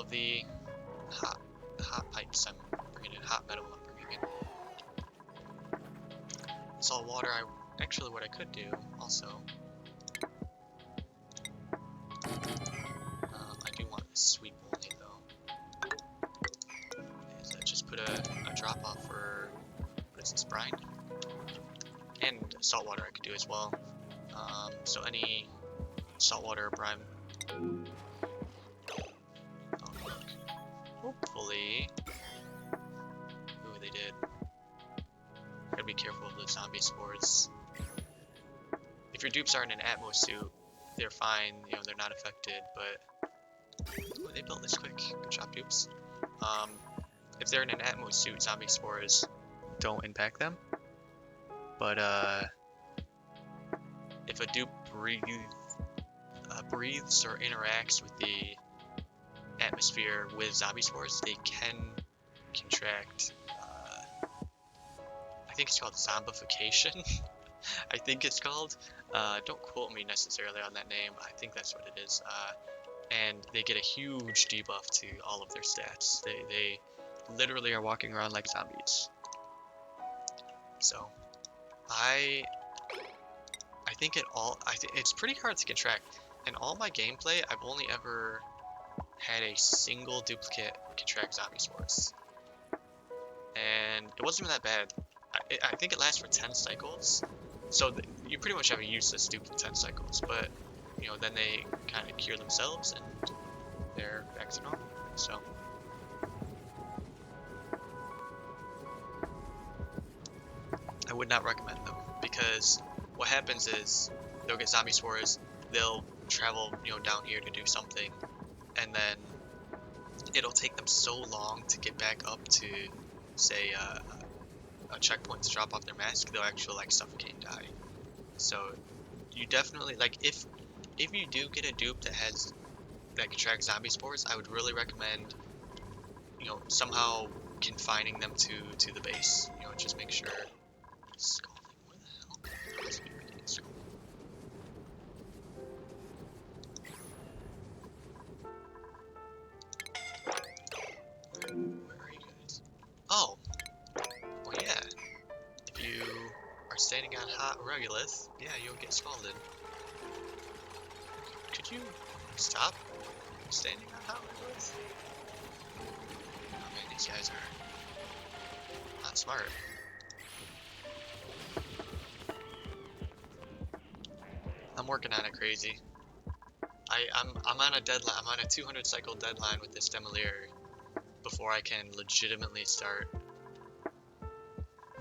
of the hot pipes I'm bringing in, hot metal I'm bringing in. Salt water, actually what I could do also, I do want this sweep only though, is just put a drop off for, what is this, brine? And salt water I could do as well. So any saltwater or brine. Oh look. Hopefully. Ooh, they did. Gotta be careful of those zombie spores. If your dupes are in an Atmos suit, they're fine, you know, they're not affected, but ooh, they built this quick. Good job, dupes. If they're in an Atmos suit, zombie spores don't impact them. But if a dupe breathes or interacts with the atmosphere with zombie spores, they can contract, I think it's called zombification. I think it's called. Don't quote me necessarily on that name. I think that's what it is. And they get a huge debuff to all of their stats. They literally are walking around like zombies. So I think it's pretty hard to contract. In all my gameplay, I've only ever had a single duplicate contract zombie spores, and it wasn't even that bad. I think it lasts for 10 cycles, so you pretty much have a useless dupe for 10 cycles, but you know, then they kind of cure themselves and they're back to normal. So I would not recommend them, because what happens is they'll get zombie spores, they'll travel, you know, down here to do something, and then it'll take them so long to get back up to, say, a checkpoint to drop off their mask, they'll actually like suffocate and die. So you definitely, like, if you do get a dupe that contracts zombie spores, I would really recommend, you know, somehow confining them to the base. You know, just make sure. Scalding, where the hell could I possibly be getting scalding? Where are you guys? Oh! Well, yeah. If you are standing on hot regolith, yeah, you'll get scalded. Could you stop standing on hot regolith? Oh man, these guys are not smart. I'm working on it crazy. I'm on a deadline. I'm on a 200 cycle deadline with this Demolier before I can legitimately start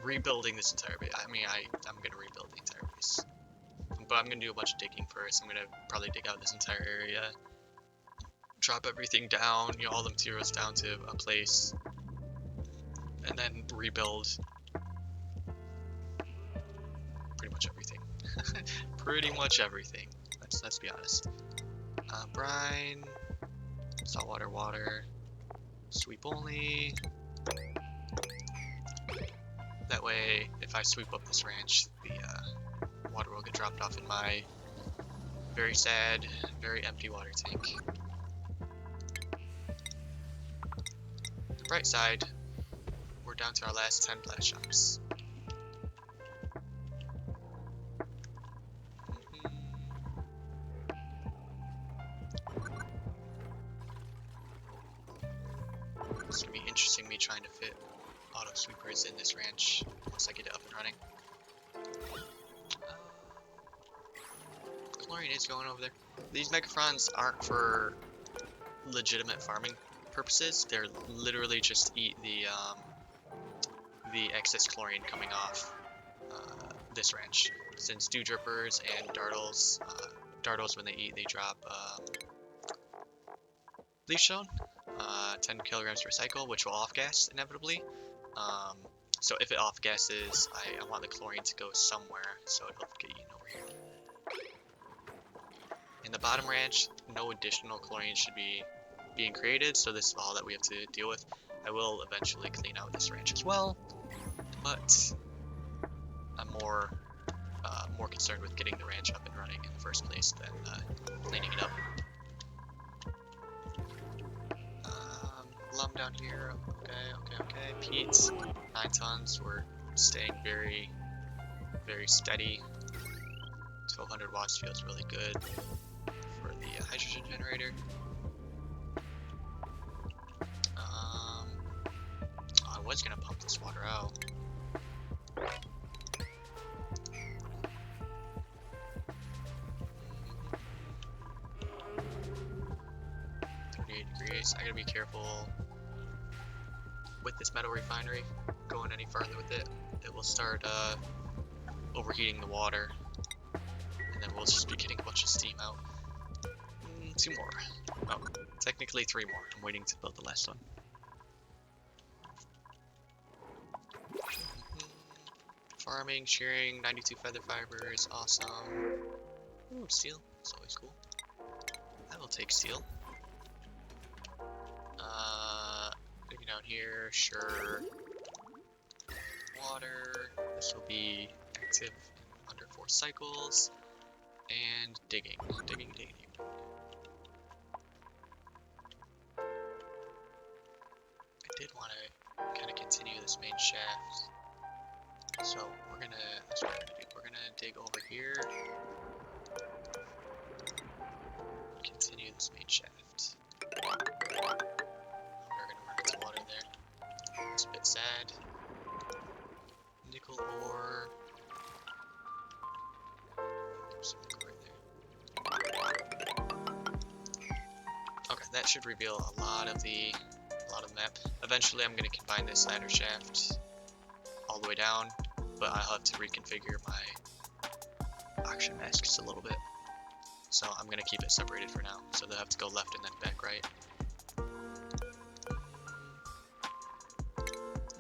rebuilding this entire base. I mean, I'm gonna rebuild the entire base, but I'm gonna do a bunch of digging first. I'm gonna probably dig out this entire area, drop everything down, you know, all the materials down to a place, and then rebuild pretty much everything. Pretty much everything. Let's be honest. Brine, saltwater, water, sweep only. That way, if I sweep up this ranch, the water will get dropped off in my very sad, very empty water tank. The bright side, we're down to our last 10 blast shops. It's gonna be interesting me trying to fit auto sweepers in this ranch once I get it up and running. Chlorine is going over there. These Megatrons aren't for legitimate farming purposes. They're literally just eat the excess chlorine coming off this ranch. Since dew drippers and dartles when they eat, they drop leaf stone, 10 kilograms per cycle, which will off gas inevitably. So if it off gases, I want the chlorine to go somewhere, so it'll get eaten over here. In the bottom ranch, no additional chlorine should be being created, so this is all that we have to deal with. I will eventually clean out this ranch as well, but I'm more concerned with getting the ranch up and running in the first place than cleaning it up. some down here. Okay. Peats, 9 tons. We're staying very, very steady. 1200 watts feels really good for the hydrogen generator. I was gonna pump this water out. 38 degrees. I gotta be careful with this metal refinery. Going any farther with it, it will start overheating the water, and then we'll just be getting a bunch of steam out. 2 more. Oh, technically 3 more. I'm waiting to build the last one. Farming, shearing, 92 feather fibers, awesome. Ooh, steel, that's always cool. I will take steel. Maybe down here, sure. Water, this will be active in under 4 cycles. And digging. I did want to kind of continue this main shaft. So that's what we're gonna do. We're gonna dig over here. Continue this main shaft. We're gonna run into water there. It's a bit sad. Nickel ore. There's some nickel right there. Okay, that should reveal a lot of the map. Eventually I'm gonna combine this ladder shaft all the way down, but I'll have to reconfigure my oxygen masks a little bit. So I'm gonna keep it separated for now, so they'll have to go left and then back right.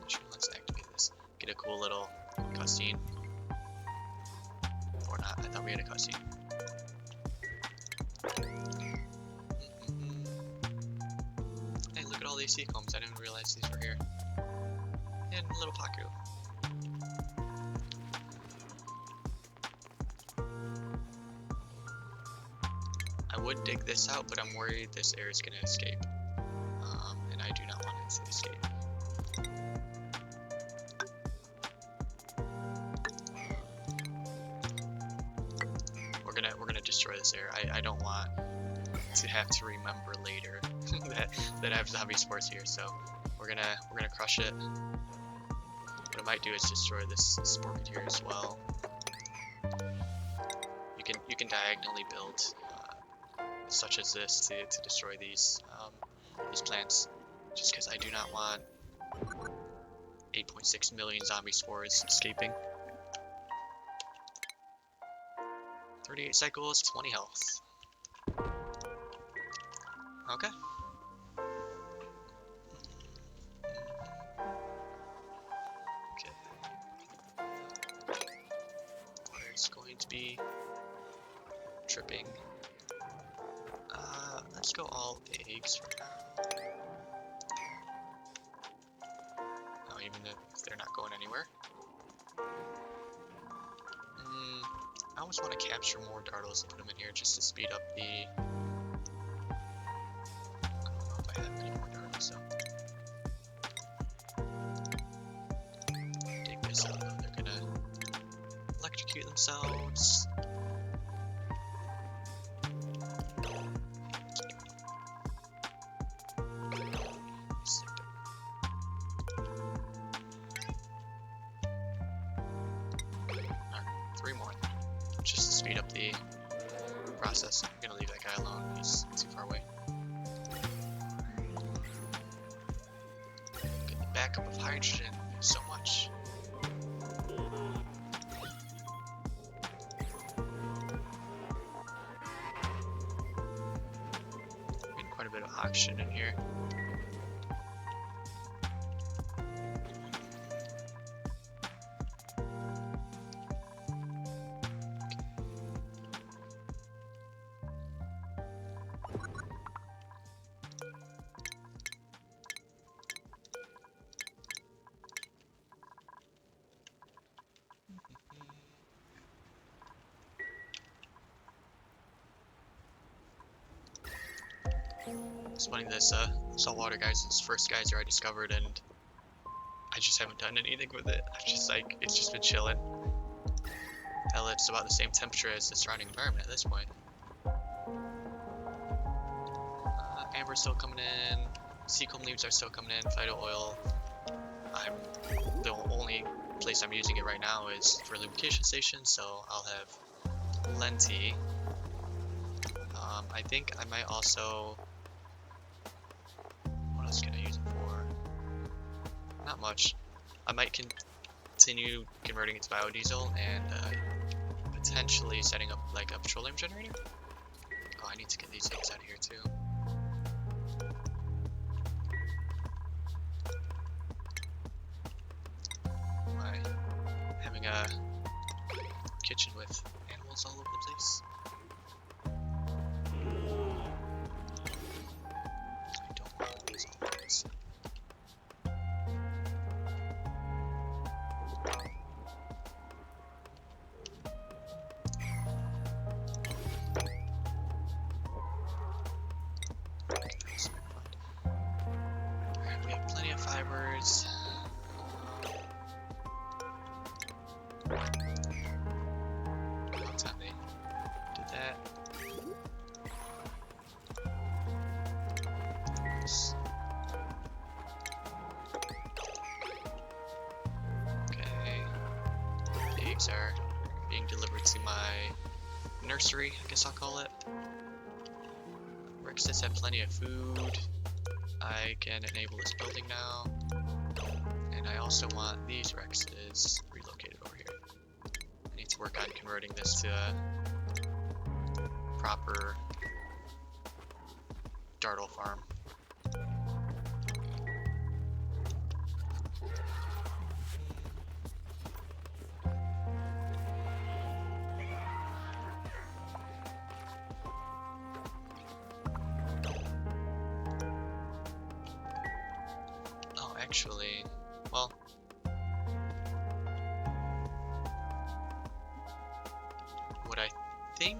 Sure, let's activate this. Get a cool little cutscene. Or not, I thought we had a cutscene. Hey, look at all these sea combs, I didn't realize these were here. And a little Paku. I would dig this out, but I'm worried this air is going to escape. And I do not want it to escape. We're gonna destroy this air. I don't want to have to remember later that I have zombie spores here, so we're gonna crush it. What I might do is destroy this Sporketeer as well. You can diagonally build such as this to destroy these plants, just because I do not want 8.6 million zombie spores escaping. 38 cycles, 20 health. Okay. Water's going to be dripping. Let's go all eggs for now. Oh, even if they're not going anywhere. I always want to capture more dartles and put them in here just to speed up the... I don't know if I have any more dartles, so... Dig this out, though. They're gonna electrocute themselves. Just to speed up the process. I'm gonna leave that guy alone, he's too far away. Get the backup of hydrogen, so much. Getting quite a bit of oxygen in here. It's funny, this saltwater first geyser I discovered, and I just haven't done anything with it. I've just like, it's just been chilling. Hell, it's about the same temperature as the surrounding environment at this point. Amber's still coming in. Seacomb leaves are still coming in. Phyto oil. The only place I'm using it right now is for lubrication station, so I'll have plenty. I think I might also... What else can I use it for? Not much. I might continue converting it to biodiesel and potentially setting up like a petroleum generator. Oh, I need to get these things out of here too. Am I having a kitchen with animals all over the place? I don't want these all over this. Alright, we have plenty of fibers. About time they did that. Nice. Okay. The eggs are being delivered to my nursery, I guess I'll call it. Rexes have plenty of food. I can enable this building now. And I also want these Rexes relocated over here. I need to work on converting this to a proper dartle farm. Oh, actually, well, what I think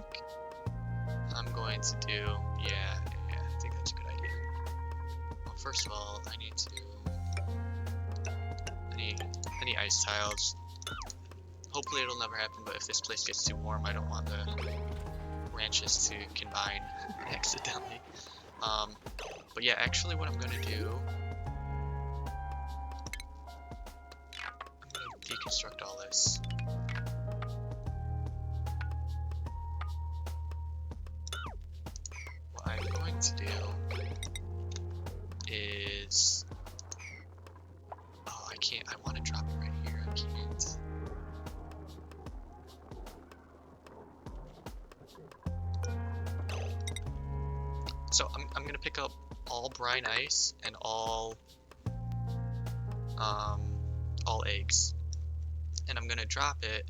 I'm going to do, yeah, I think that's a good idea. Well, first of all, I need any ice tiles. Hopefully it'll never happen, but if this place gets too warm, I don't want the ranches to combine accidentally. But yeah, actually what I'm gonna do, I'm gonna deconstruct all this. What I'm going to do is, oh, I can't, I want to drop it right here, I can't. So I'm gonna pick up all brine ice and all eggs, and I'm gonna drop it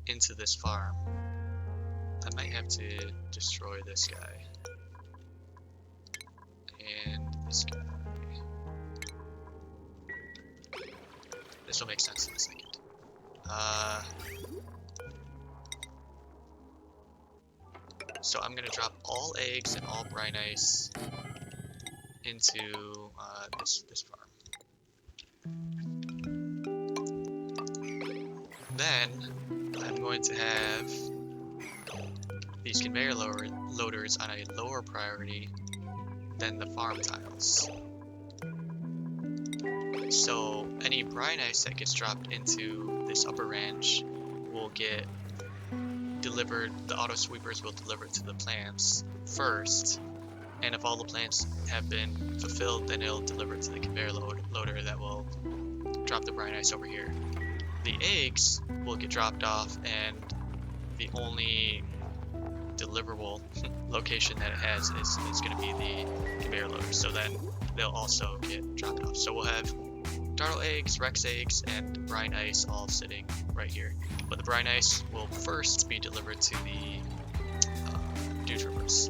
into this farm. I might have to destroy this guy and this guy. This will make sense in a second. So I'm gonna drop all eggs and all brine ice into this farm. Then I'm going to have these conveyor loaders on a lower priority than the farm tiles. So any brine ice that gets dropped into this upper ranch will get delivered, the auto sweepers will deliver it to the plants first, and if all the plants have been fulfilled, then it'll deliver it to the conveyor loader that will drop the brine ice over here. The eggs will get dropped off, and the only deliverable location that it has is going to be the conveyor loader, so then they'll also get dropped off. So we'll have dartle eggs, Rex eggs, and brine ice all sitting right here. But the brine ice will first be delivered to the dew troopers.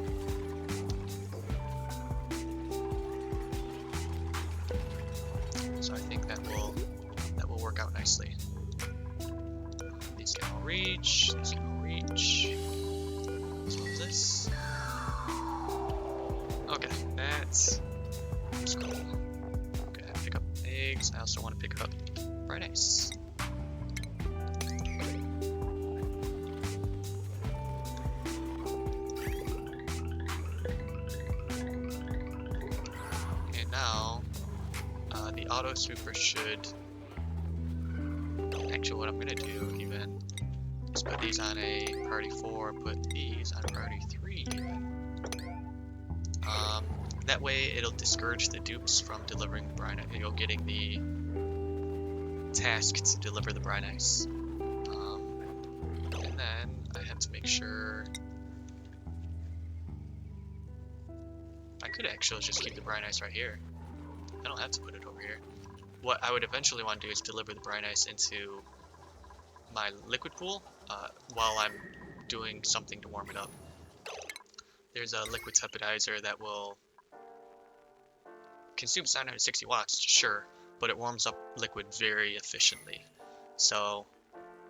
So I think that will work out nicely. These can all reach. These can all reach. So this. Okay, That's cool. Okay, pick up eggs. I also want to pick up bright ice. And now, the auto sweeper should. Actually, what I'm gonna do even is put these on a priority 4, put these on priority 3 even. That way it'll discourage the dupes from delivering the brine ice, getting the task to deliver the brine ice. And then I have to make sure I could actually just keep the brine ice right here. I don't have to put it over here. What I would eventually want to do is deliver the brine ice into my liquid pool while I'm doing something to warm it up. There's a liquid tepidizer that will consume 760 watts, sure, but it warms up liquid very efficiently. So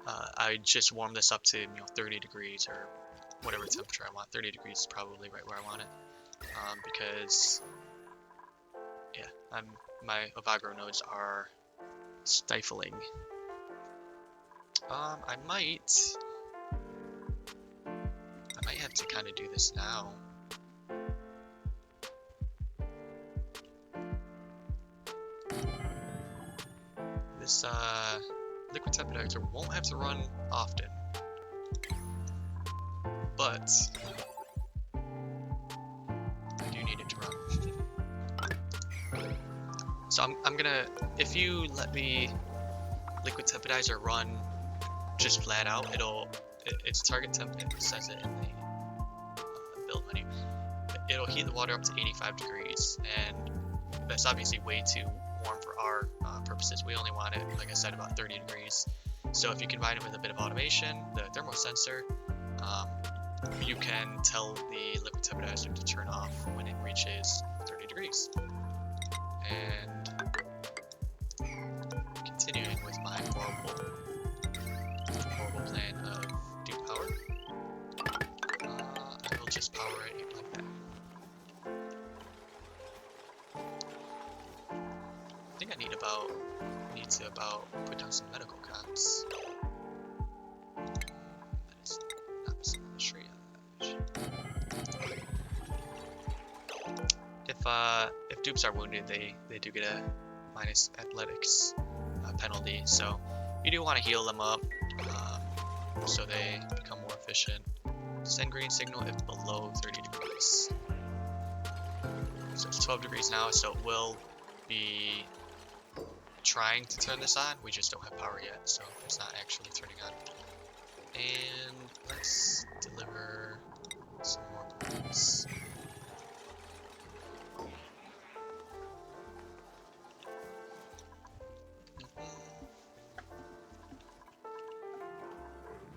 I just warm this up to 30 degrees or whatever temperature I want. 30 degrees is probably right where I want it, because yeah, my Avagro nodes are stifling. I might have to kind of do this now. This liquid tepidizer won't have to run often, but I do need it to run. So I'm gonna, if you let the liquid tepidizer run just flat out, its target temp, it says it in the build menu, it'll heat the water up to 85 degrees, and that's obviously way too warm for our purposes. We only want it, like I said, about 30 degrees. So if you combine it with a bit of automation, the thermal sensor, you can tell the liquid tepidizer to turn off when it reaches 30 degrees. And continuing with my horrible plan of dupe power, I will just power it like that. I think I need to about put down some medical comps. That is not the tree. If dupes are wounded, they do get a minus athletics penalty. So you do want to heal them up so they become more efficient. Send green signal if below 30 degrees. So it's 12 degrees now, so it will be trying to turn this on. We just don't have power yet, so it's not actually turning on. And let's deliver some more points.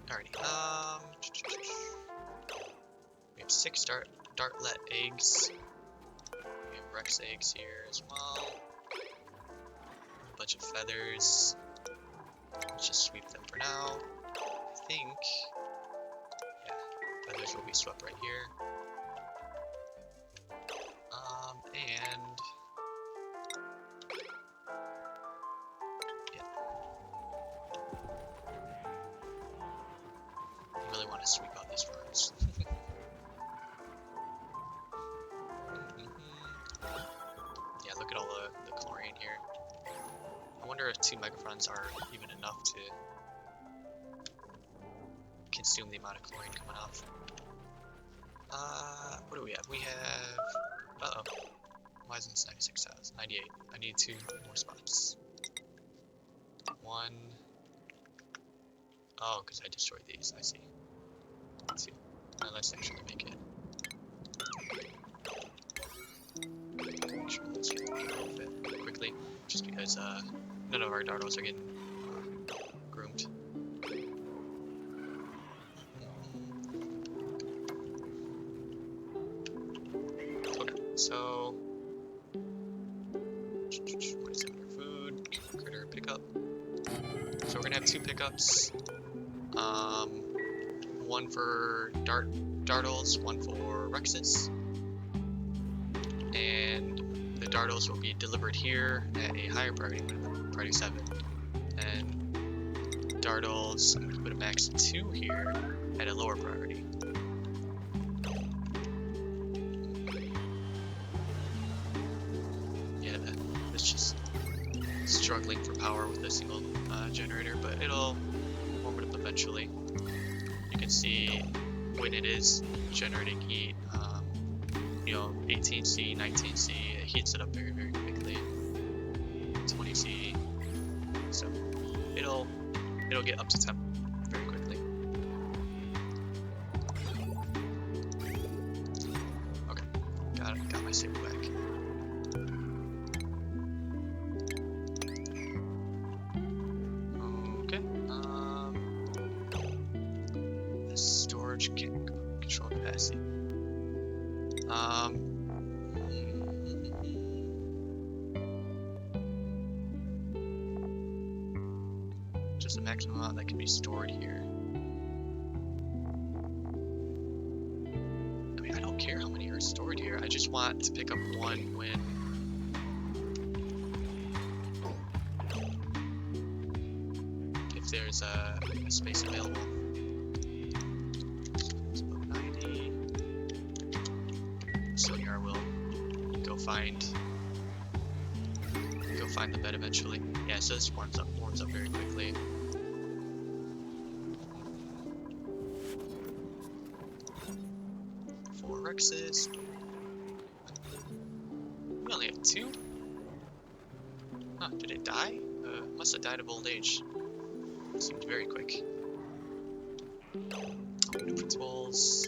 Alrighty, we have 6 dartlet eggs. We have Rex eggs here as well. A bunch of feathers. Let's just sweep them for now. I think, yeah, feathers will be swept right here. And yeah, I really want to sweep out these farms. Yeah, look at all the chlorine here. I wonder if 2 megafrons are even enough to consume the amount of chlorine coming off. What do we have? We have, why isn't this 96,000? 98. I need 2 more spots. 1. Oh, because I destroyed these. I see. 2. Now let's actually make it. Make sure let's get off it quickly, just because none of our dartles are getting groomed. Okay, so what is it under food? Critter pickup. So we're gonna have 2 pickups. 1 for dartles, 1 for Rexes. And Dartles will be delivered here at a higher priority, priority 7. And Dartles, I'm going to put a max 2 here at a lower priority. Yeah, it's just struggling for power with a single generator, but it'll warm it up eventually. You can see when it is generating heat, you know, 18C, 19C, it heats it up very, very quickly. 20C, so it'll get up to temp very quickly. Okay, got my save back. Okay, the storage can't control capacity. Just the maximum amount that can be stored here. I mean, I don't care how many are stored here. I just want to pick up one when if there's a space available. Sonyar will go find the bed eventually. Yeah, so this warms up very quickly. Four Rexes. We only have 2? Huh, did it die? Must have died of old age. It seemed very quick. New principles.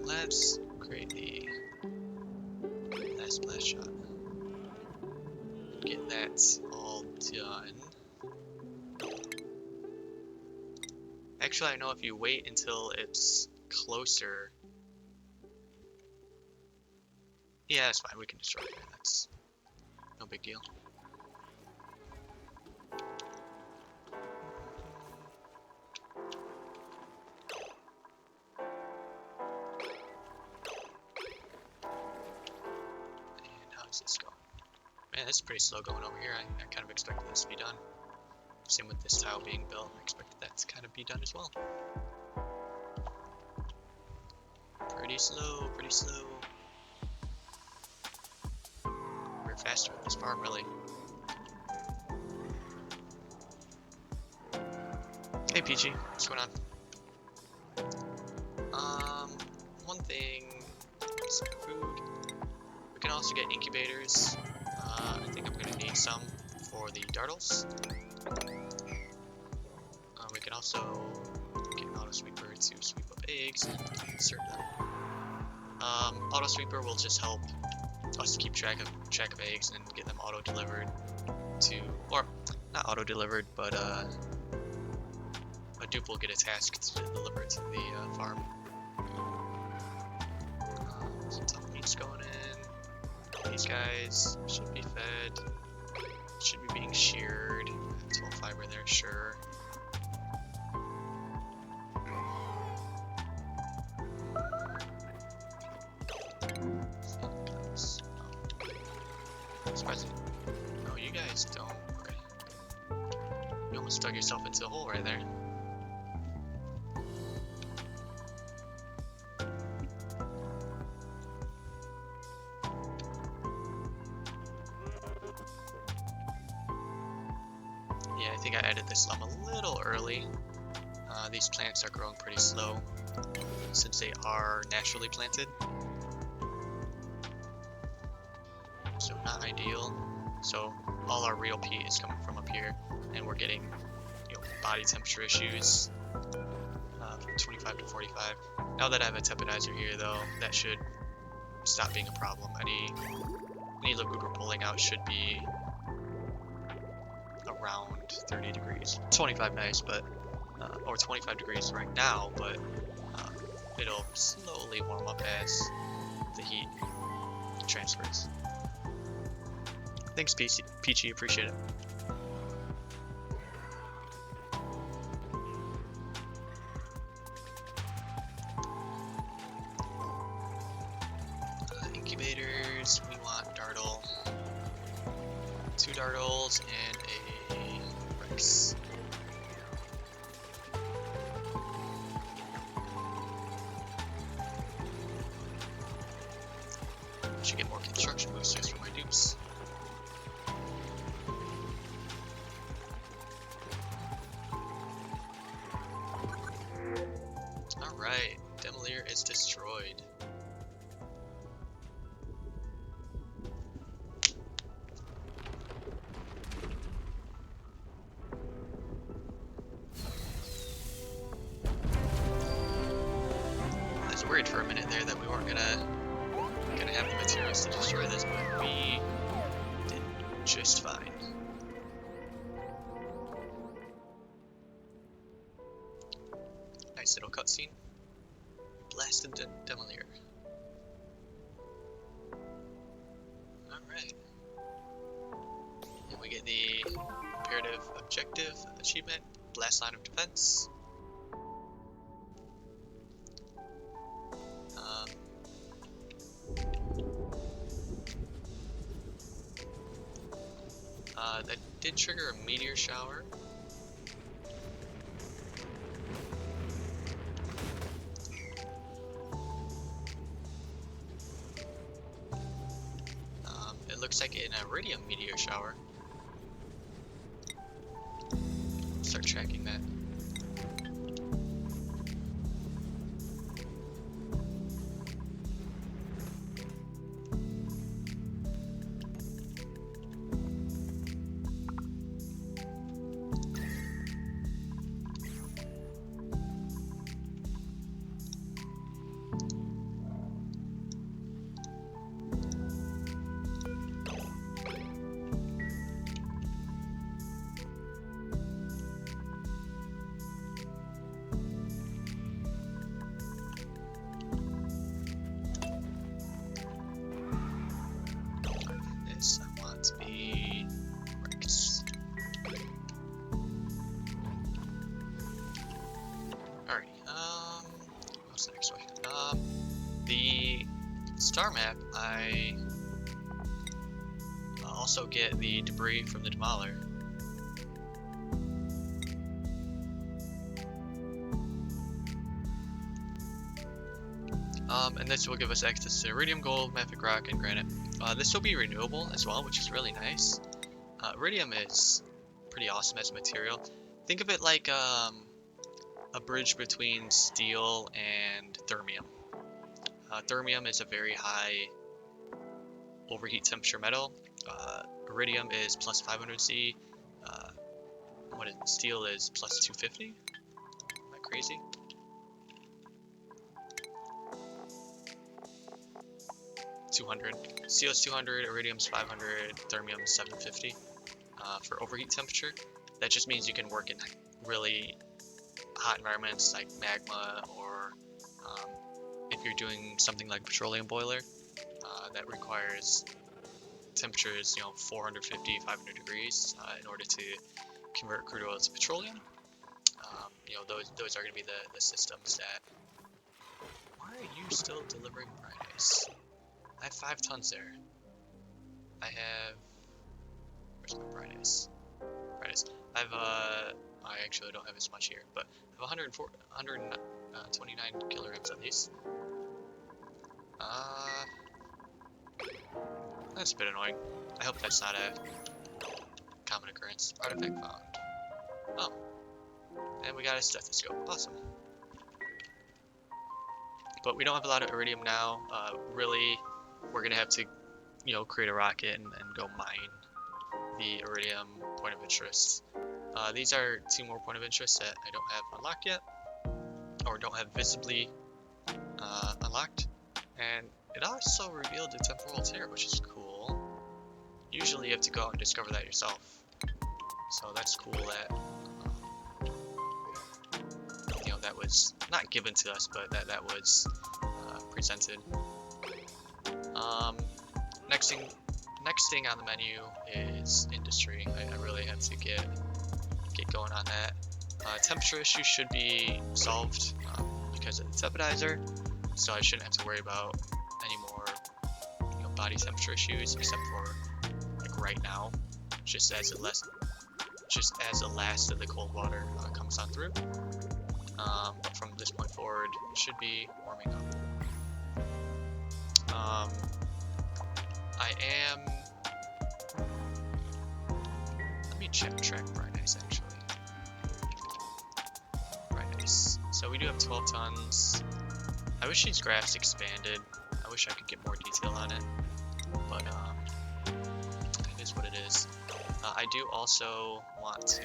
Let's create the last blast shot. Get that all done. Actually, I know if you wait until it's closer. Yeah, that's fine. We can destroy it. That's no big deal. This go? Man, this is pretty slow going over here. I kind of expected this to be done. Same with this tile being built. I expected that to kind of be done as well. Pretty slow, pretty slow. We're faster with this farm, really. Hey, PG. What's going on? One thing. Some food. We can also get incubators. I think I'm going to need some for the Dartles. We can also get an auto sweeper to sweep up eggs and insert them. Auto sweeper will just help us keep track of eggs and get them auto delivered to, or not auto delivered, but a dupe will get a task to deliver it to the farm. Some tough meat's going in. These guys should be fed, should be being sheared. 12 fiber there, sure. Surprising. No, you guys don't. Okay. You almost dug yourself into a hole right there. Yeah, I think I added this a little early. These plants are growing pretty slow since they are naturally planted. So not ideal. So all our real heat is coming from up here, and we're getting, you know, body temperature issues from 25 to 45. Now that I have a tempidizer here, though, that should stop being a problem. Any liquid we're pulling out should be around 30 degrees. 25 nice, but or 25 degrees right now, but it'll slowly warm up as the heat transfers. Thanks, Peachy, appreciate it. Skulls and a Rex. Should get more construction boosters for my dupes. Alright, Demolier is destroyed. I was worried for a minute there that we weren't gonna have the materials to destroy this, but we did just fine. Nice little cutscene. Blasted Demolier. Alright. And we get the imperative objective achievement, Last Line of Defense. That did trigger a meteor shower. It looks like an iridium meteor shower. Start tracking that. I want to be Rex. Alrighty, what's the next one? The star map, I also get the debris from the demoler. And this will give us access to iridium, gold, mafic rock, and granite. This will be renewable as well, which is really nice. Iridium is pretty awesome as a material. Think of it like a bridge between steel and thermium. Thermium is a very high overheat temperature metal. Iridium is plus 500 C. Steel is plus 250. Am I crazy? Steel is 200, iridium is 500, thermium is 750 for overheat temperature. That just means you can work in really hot environments like magma, or if you're doing something like a petroleum boiler that requires temperatures, 450, 500 degrees in order to convert crude oil to petroleum. Those are going to be the systems that. Why are you still delivering Fridays? I have 5 tons there. I have. Where's my Fridays? I have I actually don't have as much here, but I have 129 kilograms of these. That's a bit annoying. I hope that's not a common occurrence. Artifact found. Oh. And we got a stethoscope. Awesome. But we don't have a lot of iridium now. Really, we're gonna have to, create a rocket and go mine the iridium point of interest. These are 2 more point of interest that I don't have unlocked yet, or don't have visibly unlocked. And it also revealed the temporal tear, which is cool. Usually you have to go out and discover that yourself. So that's cool that that was not given to us, but that was presented. Next thing on the menu is industry. I really have to get going on that. Temperature issues should be solved because of the temporizer, so I shouldn't have to worry about any more body temperature issues, except for like right now. just as the last of the cold water comes on through. But from this point forward, it should be warming up. I am. Let me check Bright Ice actually. Bright Ice. So we do have 12 tons. I wish these graphs expanded. I wish I could get more detail on it, but it is what it is. I do also want to